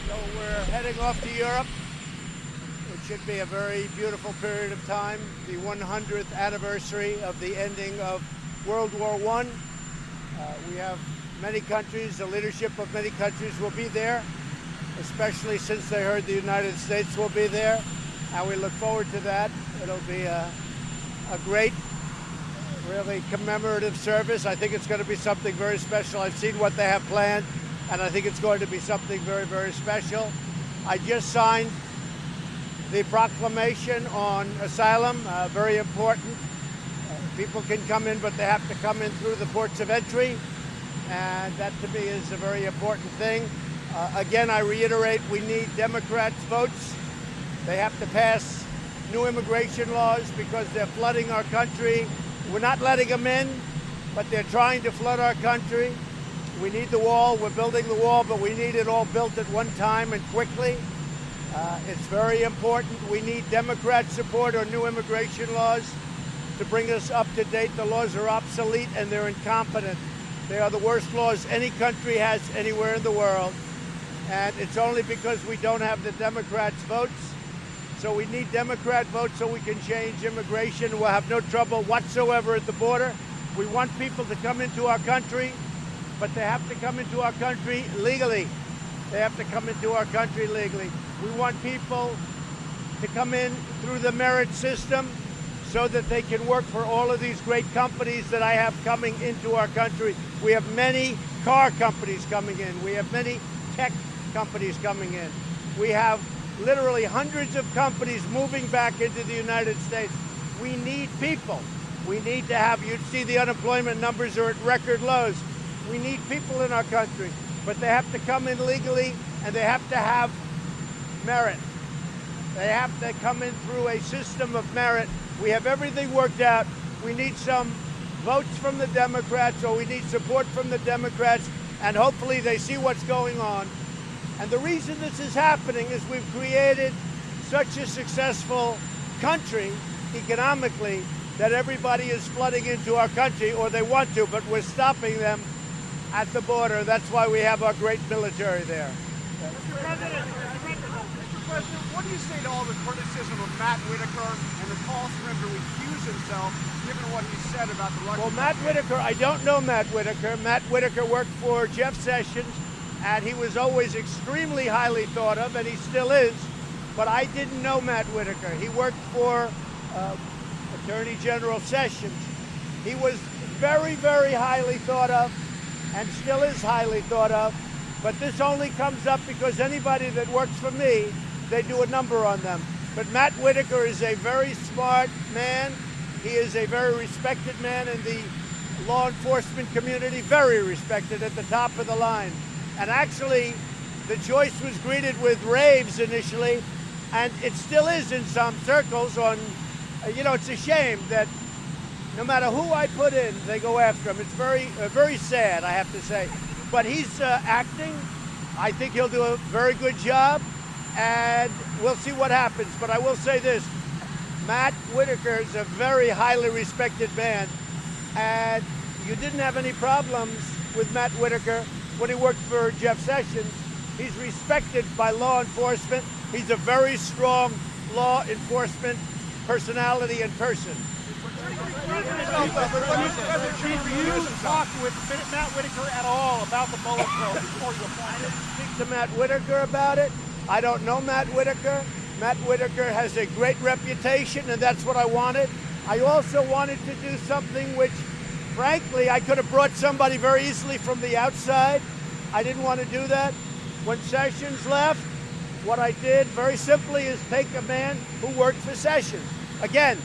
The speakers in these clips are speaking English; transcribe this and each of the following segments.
So we're heading off to Europe. It should be a very beautiful period of time, the 100th anniversary of the ending of World War I. We have many countries, the leadership of many countries will be there, especially since they heard the United States will be there, and we look forward to that. It'll be a great, really commemorative service. I think it's going to be something very special. I've seen what they have planned, and I think it's going to be something very, very special. I just signed the proclamation on asylum, very important. People can come in, but they have to come in through the ports of entry, and that to me is a very important thing. Again, I reiterate, we need Democrats' votes. They have to pass new immigration laws because they're flooding our country. We're not letting them in, but they're trying to flood our country. We need the wall. We're building the wall, but we need it all built at one time and quickly. It's very important. We need Democrat support on new immigration laws to bring us up to date. The laws are obsolete and they're incompetent. They are the worst laws any country has anywhere in the world. And it's only because we don't have the Democrats' votes. So we need Democrat votes so we can change immigration. We'll have no trouble whatsoever at the border. We want people to come into our country, but they have to come into our country legally. They have to come into our country legally. We want people to come in through the merit system so that they can work for all of these great companies that I have coming into our country. We have many car companies coming in. We have many tech companies coming in. We have literally hundreds of companies moving back into the United States. We need people. We need to have, you see the unemployment numbers are at record lows. We need people in our country, but they have to come in legally and they have to have merit. They have to come in through a system of merit. We have everything worked out. We need some votes from the Democrats, or we need support from the Democrats, and hopefully they see what's going on. And the reason this is happening is we've created such a successful country economically that everybody is flooding into our country, or they want to, but we're stopping them at the border. That's why we have our great military there. Mr. President, what do you say to all the criticism of Matt Whitaker and the calls for him to recuse himself, given what he said about the Russian? Well, Matt Whitaker, I don't know Matt Whitaker. Matt Whitaker worked for Jeff Sessions, and he was always extremely highly thought of, and he still is. But I didn't know Matt Whitaker. He worked for Attorney General Sessions. He was very, very highly thought of, and still is highly thought of. But this only comes up because anybody that works for me, they do a number on them. But Matt Whitaker is a very smart man. He is a very respected man in the law enforcement community, very respected at the top of the line. And actually, the choice was greeted with raves initially, and it still is in some circles on, it's a shame that no matter who I put in, they go after him. It's very sad, I have to say. But he's acting. I think he'll do a very good job, and we'll see what happens. But I will say this, Matt Whitaker is a very highly respected man, and you didn't have any problems with Matt Whitaker when he worked for Jeff Sessions. He's respected by law enforcement. He's a very strong law enforcement personality and person. Did you talk with Matt Whitaker at all about the bullet probe before you applied? I didn't speak to Matt Whitaker about it. I don't know Matt Whitaker. Matt Whitaker has a great reputation, and that's what I wanted. I also wanted to do something which, frankly, I could have brought somebody very easily from the outside. I didn't want to do that. When Sessions left, what I did very simply is take a man who worked for Sessions. Again,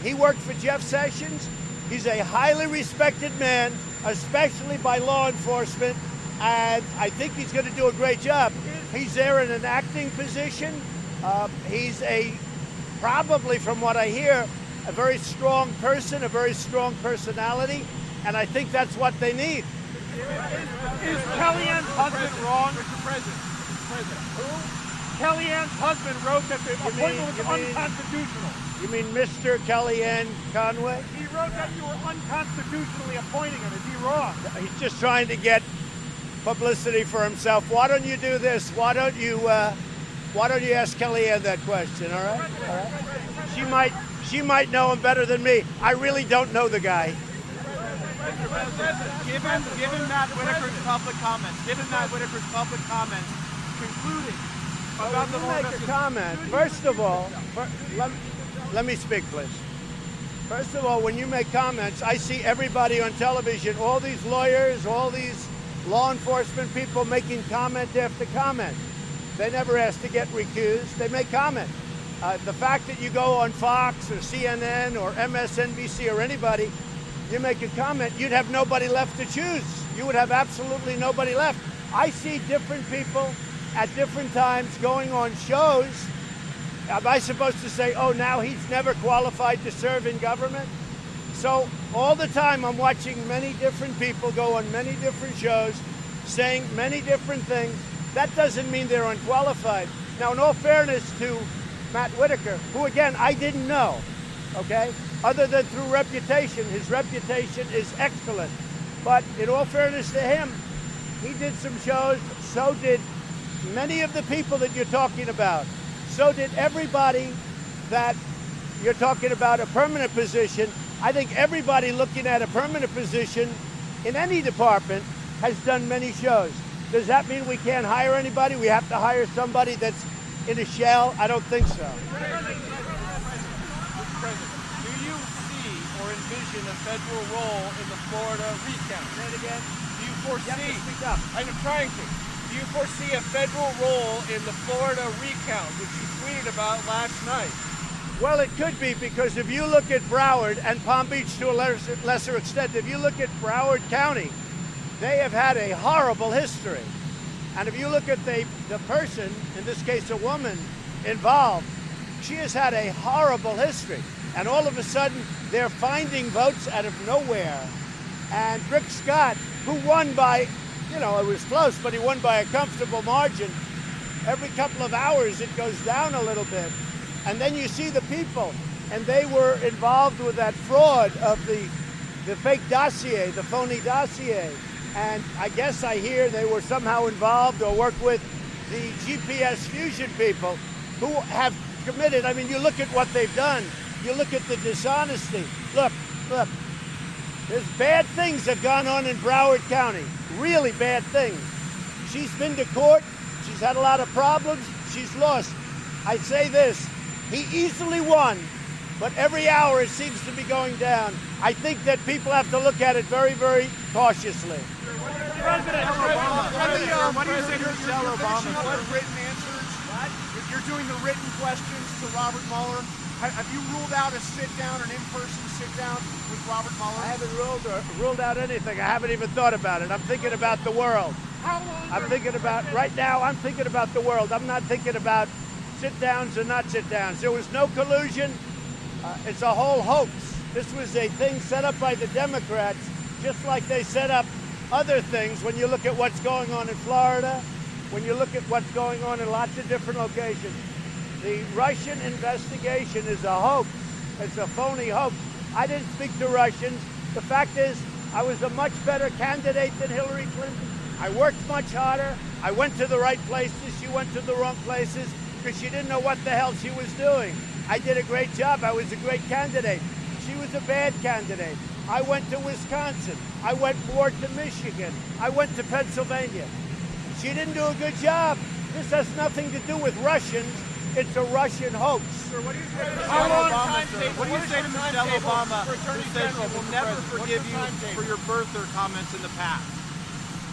he worked for Jeff Sessions. He's a highly respected man, especially by law enforcement, and I think he's going to do a great job. He's there in an acting position. He's probably from what I hear, a very strong person, a very strong personality, and I think that's what they need. Is Kellyanne's husband wrong? Mr. President. Kellyanne's husband wrote that the appointment was unconstitutional. You mean Mr. Kellyanne Conway? He wrote that you were unconstitutionally appointing him. Is he wrong? He's just trying to get publicity for himself. Why don't you do this? Why don't you ask Kellyanne that question? All right, all right. She might know him better than me. I really don't know the guy. Given Matt Whitaker's public comments, concluding about the make a comment. First of all, let me speak, please. First of all, when you make comments, I see everybody on television, all these lawyers, all these law enforcement people making comment after comment. They never ask to get recused. They make comment. The fact that you go on Fox or CNN or MSNBC or anybody, you make a comment, you'd have nobody left to choose. You would have absolutely nobody left. I see different people at different times going on shows. Am I supposed to say, oh, now he's never qualified to serve in government? So all the time I'm watching many different people go on many different shows, saying many different things. That doesn't mean they're unqualified. Now, in all fairness to Matt Whitaker, who, again, I didn't know, okay? Other than through reputation, his reputation is excellent. But in all fairness to him, he did some shows, so did many of the people that you're talking about. So did everybody that you're talking about a permanent position. I think everybody looking at a permanent position in any department has done many shows. Does that mean we can't hire anybody? We have to hire somebody that's in a shell? I don't think so. Do you see or envision a federal role in the Florida recount? Say it again. Do you foresee? You have to speak up. I'm trying to. Do you foresee a federal role in the Florida recount, which you tweeted about last night? Well, it could be, because if you look at Broward and Palm Beach to a lesser extent, if you look at Broward County, they have had a horrible history. And if you look at the person, in this case a woman, involved, she has had a horrible history. And all of a sudden, they're finding votes out of nowhere. And Rick Scott, who won by, it was close, but he won by a comfortable margin. Every couple of hours, it goes down a little bit. And then you see the people, and they were involved with that fraud of the fake dossier, the phony dossier. And I guess I hear they were somehow involved or worked with the GPS fusion people who have committed. I mean, you look at what they've done. You look at the dishonesty. Look. There's bad things that have gone on in Broward County. Really bad things. She's been to court. She's had a lot of problems. She's lost. I say this. He easily won, but every hour it seems to be going down. I think that people have to look at it very, very cautiously. President, what do you say to Obama? Written answers? What? You're doing the written questions to Robert Mueller. Have you ruled out a sit-down, an in-person sit-down with Robert Mueller? I haven't ruled out anything. I haven't even thought about it. I'm thinking about the world. Right now, I'm thinking about the world. I'm not thinking about sit-downs or not sit-downs. There was no collusion. It's a whole hoax. This was a thing set up by the Democrats, just like they set up other things. When you look at what's going on in Florida, when you look at what's going on in lots of different locations, the Russian investigation is a hoax. It's a phony hoax. I didn't speak to Russians. The fact is, I was a much better candidate than Hillary Clinton. I worked much harder. I went to the right places. She went to the wrong places because she didn't know what the hell she was doing. I did a great job. I was a great candidate. She was a bad candidate. I went to Wisconsin. I went more to Michigan. I went to Pennsylvania. She didn't do a good job. This has nothing to do with Russians. It's a Russian hoax. Sir, what do you say to Michelle Obama, who says she will never forgive you for your birther comments in the past?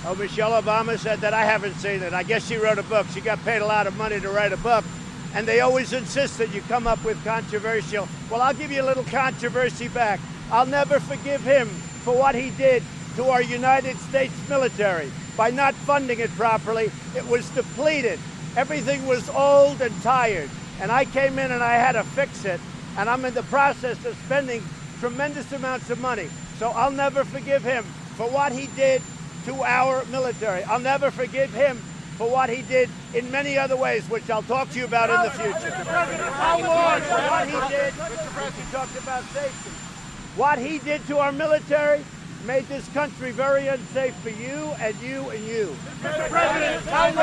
Oh, Michelle Obama said that? I haven't seen it. I guess she wrote a book. She got paid a lot of money to write a book. And they always insist that you come up with controversial. Well, I'll give you a little controversy back. I'll never forgive him for what he did to our United States military by not funding it properly. It was depleted. Everything was old and tired. And I came in and I had to fix it. And I'm in the process of spending tremendous amounts of money. So I'll never forgive him for what he did to our military. I'll never forgive him for what he did in many other ways, which I'll talk to you about in the future. What he did, you talked about safety. What he did to our military made this country very unsafe for you and you and you. Mr. President, what is your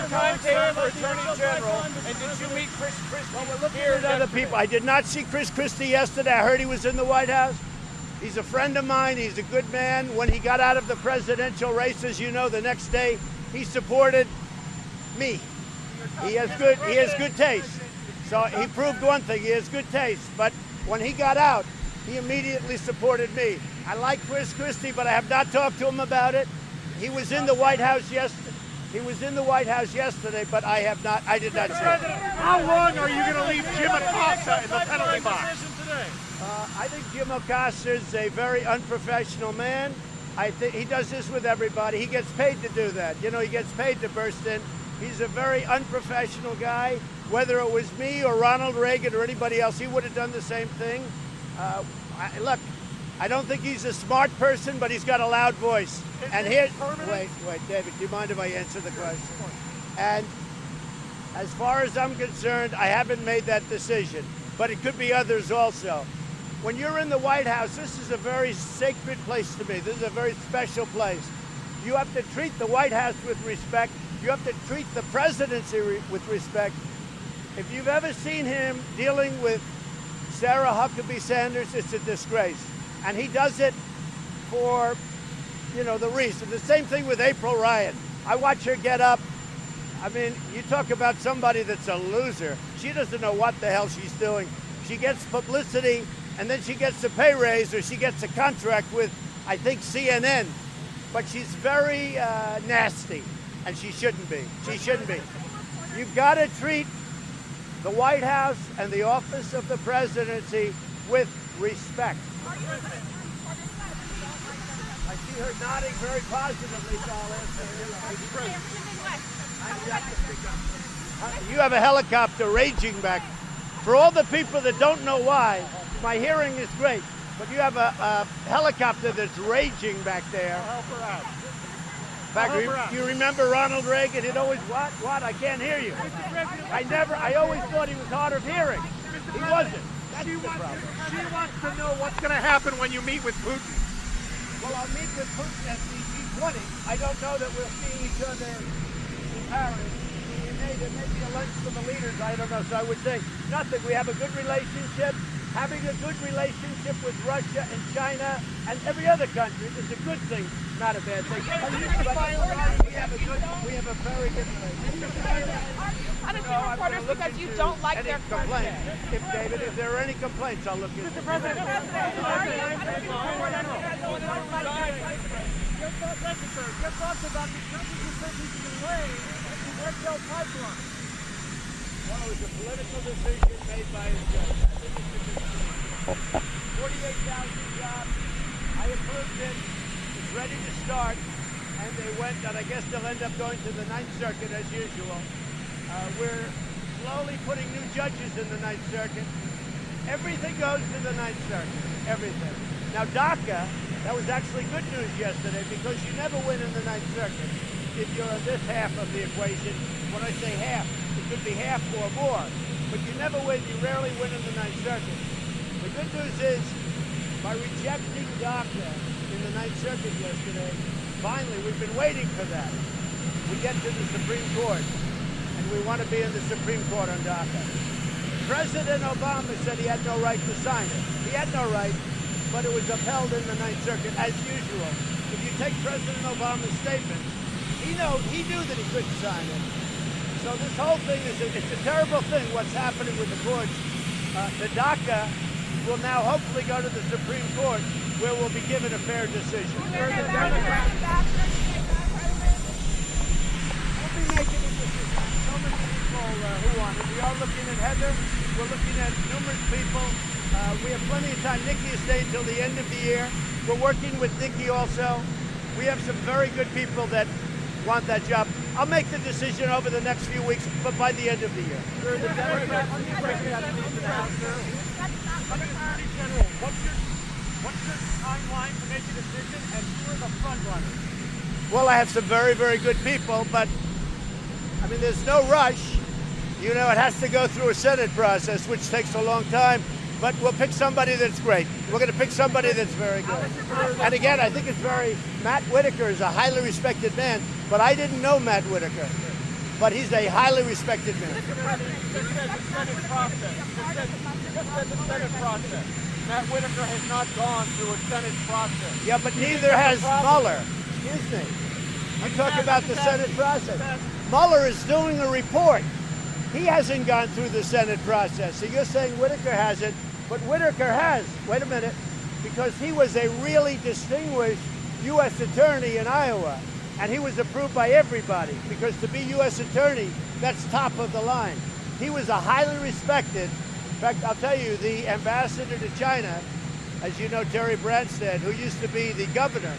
timetable for Attorney General? And did you meet Chris Christie here at other people? I did not see Chris Christie yesterday. I heard he was in the White House. He's a friend of mine. He's a good man. When he got out of the presidential race, as you know, the next day he supported me. He has good taste. So he proved one thing, he has good taste. But when he got out, he immediately supported me. I like Chris Christie, but I have not talked to him about it. He was in the White House yesterday. But I did not see him. How long are you going to leave Jim Acosta in the penalty box? I think Jim Acosta is a very unprofessional man. I think he does this with everybody. He gets paid to do that. You know, he gets paid to burst in. He's a very unprofessional guy. Whether it was me or Ronald Reagan or anybody else, he would have done the same thing. Look, I don't think he's a smart person, but he's got a loud voice. And here, wait, David, do you mind if I answer the question? And as far as I'm concerned, I haven't made that decision, but it could be others also. When you're in the White House, this is a very sacred place to me. This is a very special place. You have to treat the White House with respect. You have to treat the presidency with respect. If you've ever seen him dealing with Sarah Huckabee Sanders, it's a disgrace. And he does it for, you know, the reason. The same thing with April Ryan. I watch her get up. I mean, you talk about somebody that's a loser. She doesn't know what the hell she's doing. She gets publicity, and then she gets a pay raise, or she gets a contract with, I think, CNN. But she's very nasty, and she shouldn't be. She shouldn't be. You've got to treat the White House and the office of the presidency with respect. I see her nodding very positively, so I'll answer. You have a helicopter raging back. For all the people that don't know why, my hearing is great, but you have a helicopter that's raging back there. I'll help her out. In fact, you remember Ronald Reagan? He'd always, what? I can't hear you. I always thought he was hard of hearing. He wasn't. She wants to know what's going to happen when you meet with Putin. Well, I'll meet with Putin at the G20. I don't know that we'll see each other in Paris. There may be a lunch for the leaders. I don't know. So I would say nothing. We have a good relationship. Having a good relationship with Russia and China and every other country is a good thing, not a bad thing. But we have a very good relationship. Punishing reporters because you don't like their complaints. If there are any complaints, I'll look into it. Mr. President, Your thoughts about the judges who said he should be waived to West Shell Pipeline? Well, it was a political decision made by his judge. I think it's a good decision. 48,000 jobs. I approved it. It's ready to start. And they went, and I guess they'll end up going to the Ninth Circuit as usual. We're slowly putting new judges in the Ninth Circuit. Everything goes to the Ninth Circuit. Everything. Now, DACA, that was actually good news yesterday because you never win in the Ninth Circuit if you're on this half of the equation. When I say half, it could be half or more. But you never win, you rarely win in the Ninth Circuit. The good news is, by rejecting DACA in the Ninth Circuit yesterday, finally, we've been waiting for that. We get to the Supreme Court, and we want to be in the Supreme Court on DACA. President Obama said he had no right to sign it. He had no right, but it was upheld in the Ninth Circuit, as usual. If you take President Obama's statement, he knew that he couldn't sign it. So this whole thing it's a terrible thing, what's happening with the courts. The DACA will now hopefully go to the Supreme Court, where we'll be given a fair decision. We'll be making a decision. So many people who want it. We are looking at Heather. We're looking at numerous people. We have plenty of time. Nikki is staying until the end of the year. We're working with Nikki also. We have some very good people that want that job. I'll make the decision over the next few weeks, but by the end of the year. Sir, the Democrats Attorney General, what's your timeline to make a decision, and who are the front runners? Well, I have some very, very good people, but I mean, there's no rush. You know, it has to go through a Senate process, which takes a long time. but we'll pick somebody that's great. We're going to pick somebody that's very good. And again, I think it's Matt Whitaker is a highly respected man, but I didn't know Matt Whitaker. But he's a highly respected man. Just said the Senate process. Just said the Senate process. Matt Whitaker has not gone through a Senate process. Yeah, but neither has Mueller. Excuse me. You talk about the Senate process. Mueller is doing a report. He hasn't gone through the Senate process. So you're saying Whitaker hasn't, but Whitaker has. Wait a minute. Because he was a really distinguished U.S. attorney in Iowa. And he was approved by everybody. Because to be U.S. attorney, that's top of the line. He was a highly respected. In fact, I'll tell you, the ambassador to China, as you know, Terry Branstad, who used to be the governor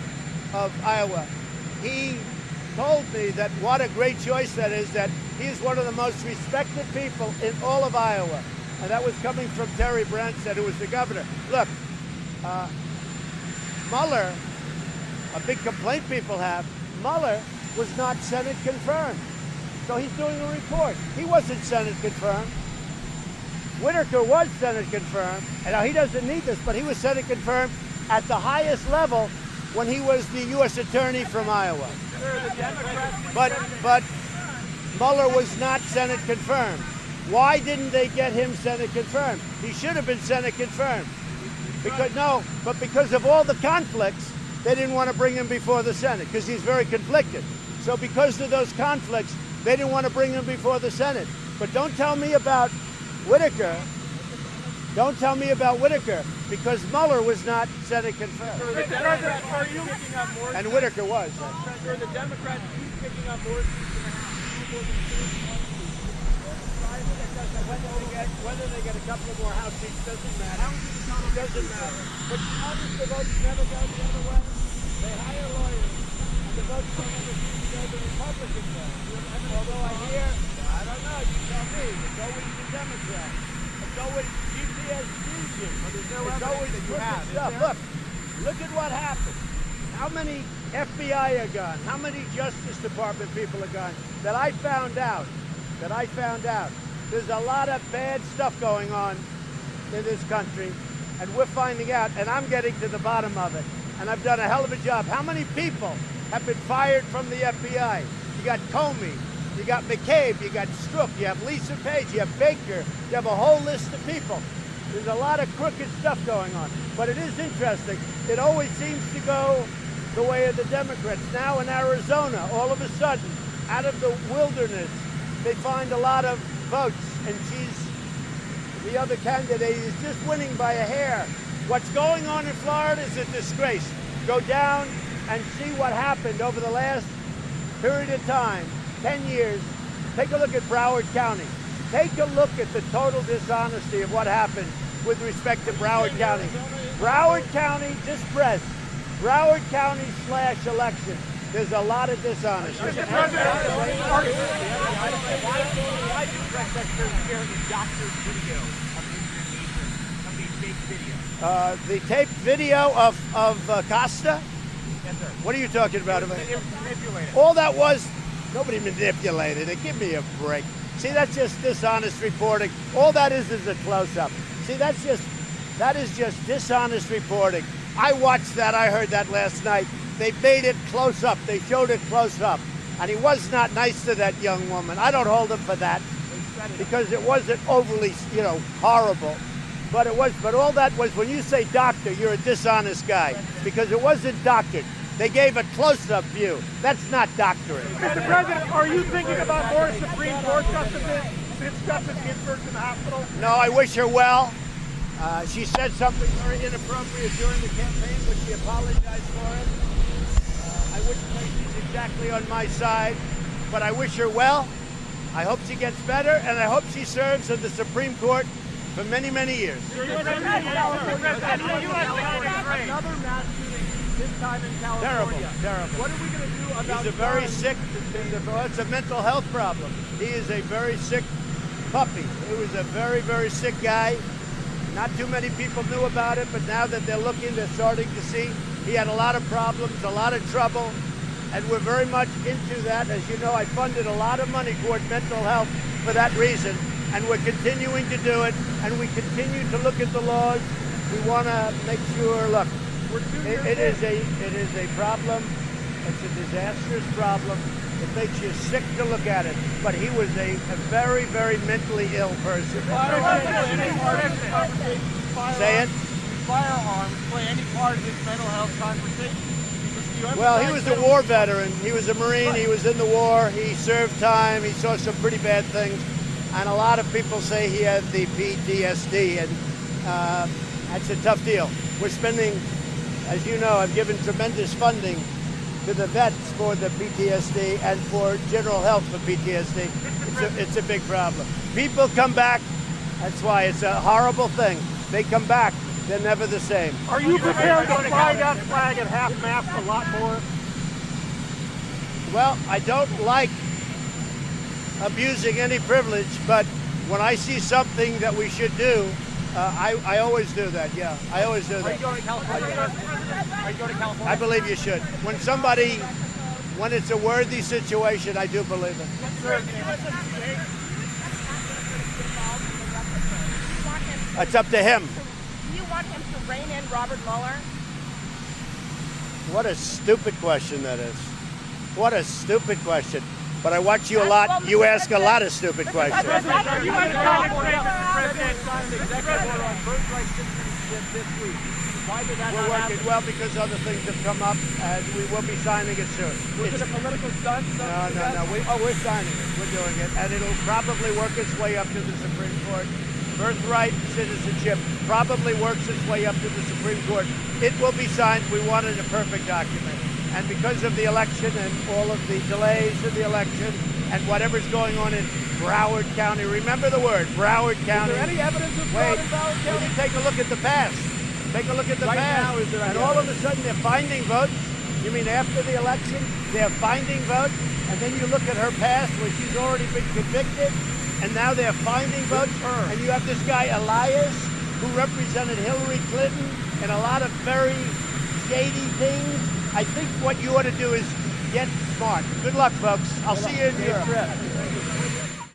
of Iowa, he told me that what a great choice that is, that he is one of the most respected people in all of Iowa. And that was coming from Terry Branstad, who was the governor. Look, Mueller, a big complaint people have, Mueller was not Senate confirmed. So he's doing a report. He wasn't Senate confirmed. Whitaker was Senate confirmed, and now he doesn't need this, but he was Senate confirmed at the highest level when he was the U.S. attorney from Iowa. But Mueller was not Senate confirmed. Why didn't they get him Senate confirmed? He should have been Senate confirmed. Because of all the conflicts, they didn't want to bring him before the Senate because he's very conflicted. So because of those conflicts, they didn't want to bring him before the Senate. But don't tell me about Whitaker. Don't tell me about Whitaker because Mueller was not Senate confirmed. And Whitaker was. Sure, the Democrats keep picking up more seats in the House. Whether they get a couple of more House seats doesn't matter. It doesn't matter. But notice the votes never go the other way. They hire lawyers, and the votes don't ever seem to go the Republican way. Although I hear, I don't know, you tell me, it's always the Democrats. It's always GPS fusion. But there's no evidence that you have. Look at what happened. How many FBI are gone? How many Justice Department people are gone? That I found out. There's a lot of bad stuff going on in this country, and we're finding out, and I'm getting to the bottom of it. And I've done a hell of a job. How many people have been fired from the FBI? You got Comey, you got McCabe, you got Strzok, you have Lisa Page, you have Baker, you have a whole list of people. There's a lot of crooked stuff going on. But it is interesting. It always seems to go the way of the Democrats. Now in Arizona, all of a sudden, out of the wilderness, they find a lot of votes, and the other candidate is just winning by a hair. What's going on in Florida is a disgrace. Go down and see what happened over the last period of time, 10 years. Take a look at Broward County. Take a look at the total dishonesty of what happened with respect to Broward County. Broward County, just press. Broward County /election. There's a lot of dishonesty. Mr. President, why do press secretary share the doctor's video of these fake videos? The taped video of Acosta? Yes, sir. What are you talking about? Manipulated. All that was, nobody manipulated it. Give me a break. See, that's just dishonest reporting. All that is a close-up. See, that is just dishonest reporting. I watched that. I heard that last night. They made it close up. They showed it close up. And he was not nice to that young woman. I don't hold him for that because it wasn't overly, horrible. But all that was, when you say doctor, you're a dishonest guy because it wasn't doctored. They gave a close-up view. That's not doctoring. Mr. President, are you thinking about more Supreme Court justices in the hospital? No, I wish her well. She said something very inappropriate during the campaign, but she apologized for it. I wouldn't say she's exactly on my side, but I wish her well. I hope she gets better, and I hope she serves in the Supreme Court for many, many years. Another mass shooting, this time in California. Terrible. What are we going to do about He's a very sick, it's a mental health problem. He is a very sick puppy. He was a very, very sick guy. Not too many people knew about it, but now that they're looking, they're starting to see he had a lot of problems, a lot of trouble, and we're very much into that. As you know, I funded a lot of money toward mental health for that reason, and we're continuing to do it, and we continue to look at the laws. We want to make sure, look, it is a problem. It's a disastrous problem. It makes you sick to look at it. But he was a very, very mentally ill person. Say it? Firearms play any part of this mental health conversation? Well, he was a war veteran. He was a Marine. He was in the war. He served time. He saw some pretty bad things. And a lot of people say he had the PTSD. And that's a tough deal. We're spending, as you know, I've given tremendous funding to the vets for the PTSD and for general health for PTSD. It's a big problem. People come back. That's why it's a horrible thing. They come back. They're never the same. Are you prepared to fly that flag at half-mast a lot more? Well, I don't like abusing any privilege, but when I see something that we should do, I always do that, yeah. I always do that. Are you going to California? Are you going to California? I believe you should. When it's a worthy situation, I do believe it. It's up to him. Do you want him to rein in Robert Mueller? What a stupid question that is. What a stupid question. But I watch you a lot. You ask a lot of stupid questions. Are you going to California? The president signed an executive order on birthright citizenship this week. Why did that We're not working happen? well because other things have come up, and we will be signing it soon. Was it a political stunt? No. We're signing it. We're doing it, and it'll probably work its way up to the Supreme Court. Birthright citizenship probably works its way up to the Supreme Court. It will be signed. We wanted a perfect document. And because of the election and all of the delays in the election and whatever's going on in Broward County, remember the word, Broward County. Is there any evidence of fraud in Broward County? Well, you take a look at the past. Take a look at the Right past. now, is there and any all of a sudden they're finding votes. You mean after the election, they're finding votes? And then you look at her past where she's already been convicted, and now they're finding votes. And you have this guy, Elias, who represented Hillary Clinton in a lot of very shady things. I think what you ought to do is get smart. Good luck, folks. I'll see you in Europe.